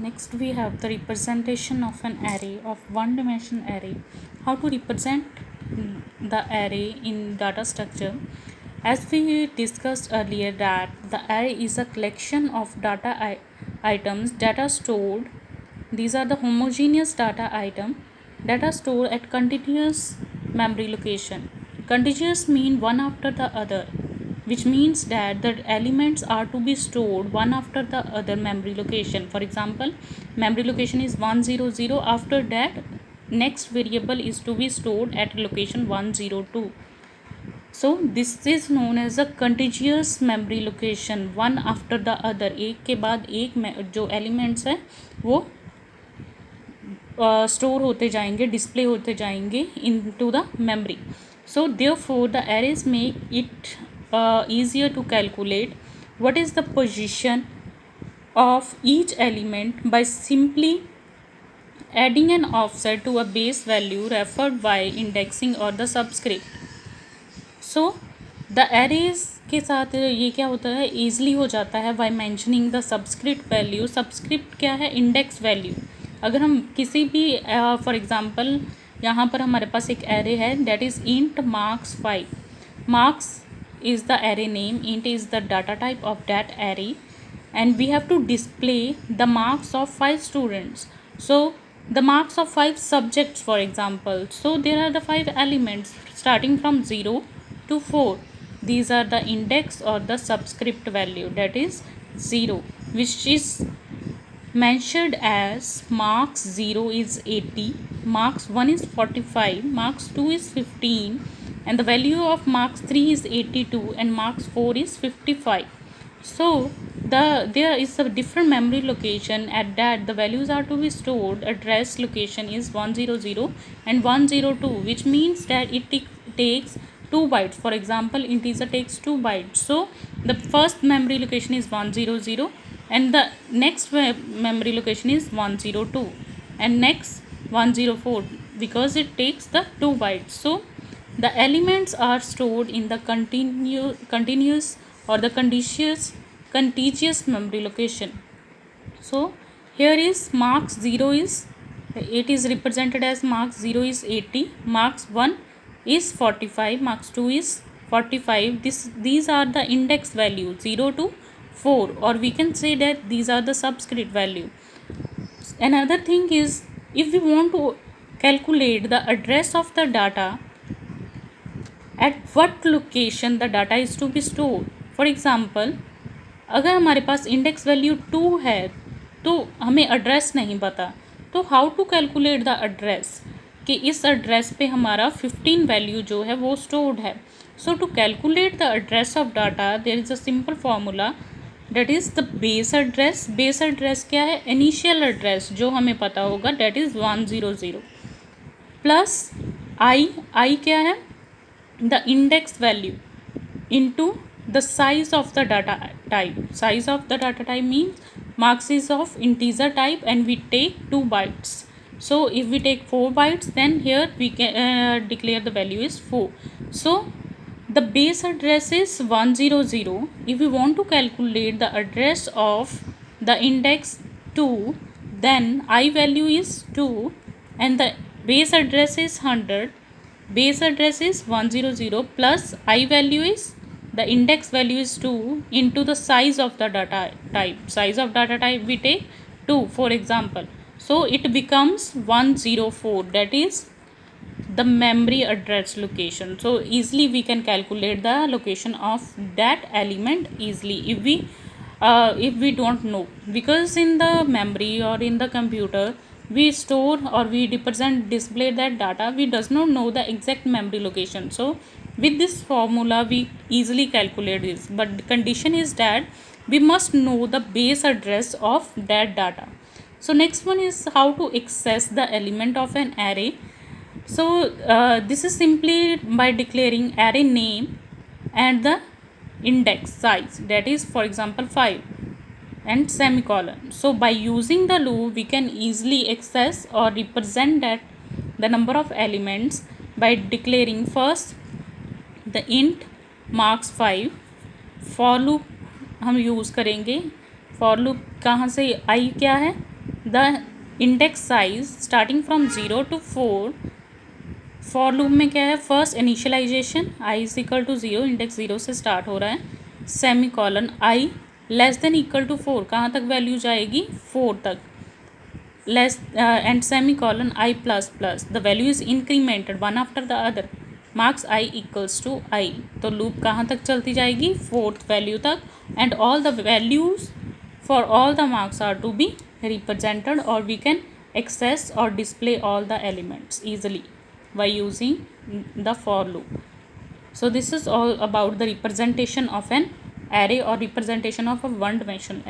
Next we have the representation of an array of one dimension array. How to represent the array in data structure. As we discussed earlier that the array is a collection of items data stored. These are the homogeneous data stored at continuous memory location. Contiguous mean one after the other, which means that the elements are to be stored one after the other memory location. For example, memory location is 100. After that, next variable is to be stored at location 102. So this is known as a contiguous memory location, one after the other. एक के बाद एक जो elements है वो store होते जाएंगे, display होते जाएंगे into the memory. So therefore the arrays make it easier to calculate what is the position of each element by simply adding an offset to a base value referred by indexing or the subscript. So the arrays के साथ ये क्या होता है, easily हो जाता है by mentioning the subscript value. Subscript क्या है? Index value. अगर हम किसी भी फॉर एग्जांपल यहाँ पर हमारे पास एक एरे है that is int marks 5. Marks is the array name, int is the data type of that array, and we have to display the marks of 5 students. So the marks of 5 subjects, for example. So there are the 5 elements starting from 0 to 4. These are the index or the subscript value, that is 0, which is mentioned as marks 0 is 80, marks 1 is 45, marks 2 is 15, and the value of marks 3 is 82 and marks 4 is 55. So there is a different memory location at that the values are to be stored. Address location is 100 and 102, which means that it takes 2 bytes. For example, integer takes 2 bytes. So the first memory location is 100 and the next memory location is 102 and next 104, because it takes the 2 bytes. So the elements are stored in the continuous or the contiguous memory location. So here is marks 0 is, it is represented as marks 0 is 80, marks 1 is 45, marks 2 is 45. These are the index value 0 to 4, or we can say that these are the subscript value. Another thing is, if we want to calculate the address of the data, at what location the data is to be stored. For example, अगर हमारे पास index value 2 है तो हमें address नहीं पता, तो how to calculate the address कि इस एड्रेस पे हमारा 15 वैल्यू जो है वो स्टोर्ड है. So to calculate the address of data there is a simple formula, that is the base address. Base address क्या है? इनिशियल एड्रेस जो हमें पता होगा, डेट इज़ 100 प्लस आई क्या है? The index value into the size of the data type. Size of the data type means marks is of integer type and we take 2 bytes. So if we take 4 bytes, then here we can declare the value is 4. So the base address is 100. If we want to calculate the address of the index 2, then I value is 2 and the base address is 100. Base address is 100 plus I value is, the index value is 2 into the size of the data type. Size of data type we take 2, for example. So it becomes 104, that is the memory address location. So easily we can calculate the location of that element easily if we don't know, because in the memory or in the computer we store or we display that data, we does not know the exact memory location. So with this formula we easily calculate this, but the condition is that we must know the base address of that data. So next one is how to access the element of an array. So this is simply by declaring array name and the index size, that is for example 5 and semicolon. So by using the loop we can easily access or represent that the number of elements by declaring first the int marks 5. for loop हम use करेंगे. for loop कहाँ से, i क्या है? The index size starting from 0 to 4. For loop में क्या है, first initialisation I is equal to 0, index 0 से स्टार्ट हो रहा है, semicolon I less than equal to 4, कहाँ तक वैल्यू जाएगी 4 तक, less and semicolon I plus plus, the value is incremented one after the other, marks I equals to आई. तो loop कहाँ तक चलती जाएगी, 4th वैल्यू तक, and all the values for all the marks are to be represented, or we can access or display all the elements easily by using the for loop. So this is all about the representation of an array or representation of a one dimensional array.